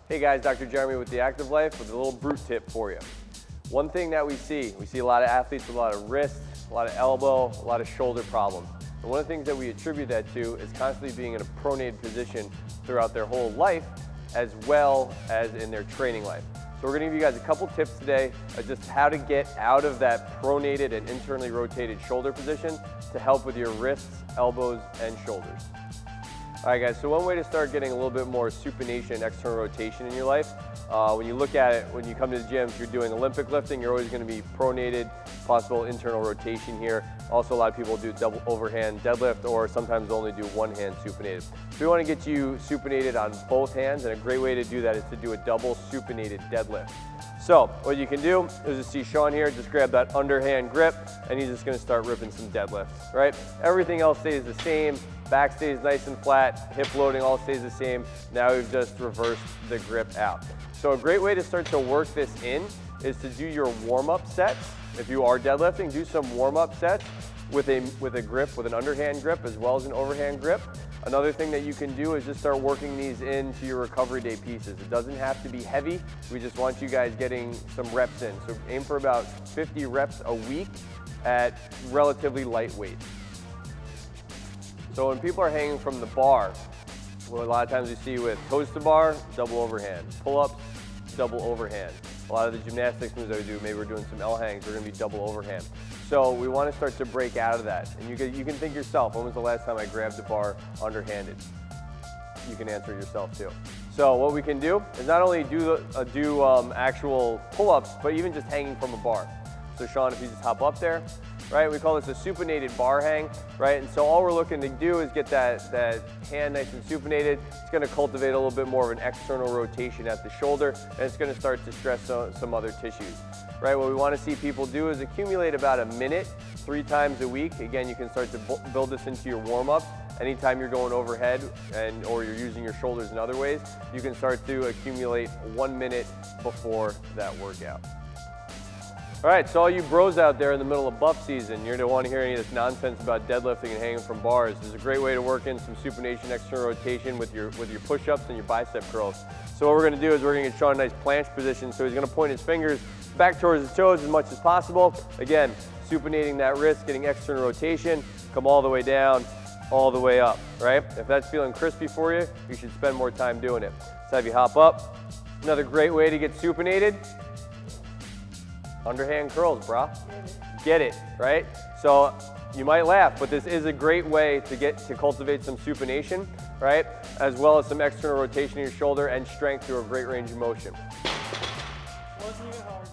Hey guys, Dr. Jeremy with The Active Life with a little brute tip for you. One thing that we see a lot of athletes with a lot of wrist, a lot of elbow, a lot of shoulder problems. And one of the things that we attribute that to is constantly being in a pronated position throughout their whole life, as well as in their training life. So we're gonna give you guys a couple tips today of just how to get out of that pronated and internally rotated shoulder position to help with your wrists, elbows, and shoulders. All right guys, so one way to start getting a little bit more supination and external rotation in your life, when you look at it, when you come to the gym, if you're doing Olympic lifting, you're always gonna be pronated, possible internal rotation here. Also, a lot of people do double overhand deadlift or sometimes only do one hand supinated. So we wanna get you supinated on both hands, and a great way to do that is to do a double supinated deadlift. So what you can do is just see Sean here, just grab that underhand grip, and he's just gonna start ripping some deadlifts, right? Everything else stays the same. Back stays nice and flat, hip loading all stays the same. Now we've just reversed the grip out. So a great way to start to work this in is to do your warm-up sets. If you are deadlifting, do some warm-up sets with a grip, with an underhand grip as well as an overhand grip. Another thing that you can do is just start working these into your recovery day pieces. It doesn't have to be heavy. We just want you guys getting some reps in. So aim for about 50 reps a week at relatively light weight. So when people are hanging from the bar, well, a lot of times you see with toes to bar, double overhand, pull-ups, double overhand. A lot of the gymnastics moves that we do, maybe we're doing some L hangs, we're gonna be double overhand. So we wanna start to break out of that. And you can think yourself, when was the last time I grabbed the bar underhanded? You can answer yourself too. So what we can do is not only do actual pull-ups, but even just hanging from a bar. So Sean, if you just hop up there, right? We call this a supinated bar hang, right? And so all we're looking to do is get that hand nice and supinated. It's gonna cultivate a little bit more of an external rotation at the shoulder, and it's gonna start to stress some other tissues, right? What we wanna see people do is accumulate about a minute, 3 times a week. Again, you can start to build this into your warm-ups. Anytime you're going overhead or you're using your shoulders in other ways, you can start to accumulate 1 minute before that workout. All right, so all you bros out there in the middle of buff season, you don't want to hear any of this nonsense about deadlifting and hanging from bars. This is a great way to work in some supination, external rotation with your push-ups and your bicep curls. So what we're gonna do is we're gonna get Sean a nice planche position. So he's gonna point his fingers back towards his toes as much as possible. Again, supinating that wrist, getting external rotation, come all the way down, all the way up, right? If that's feeling crispy for you, you should spend more time doing it. So have you hop up. Another great way to get supinated, underhand curls, brah. Get it, right? So you might laugh, but this is a great way to cultivate some supination, right? As well as some external rotation in your shoulder and strength through a great range of motion. Wasn't even hard.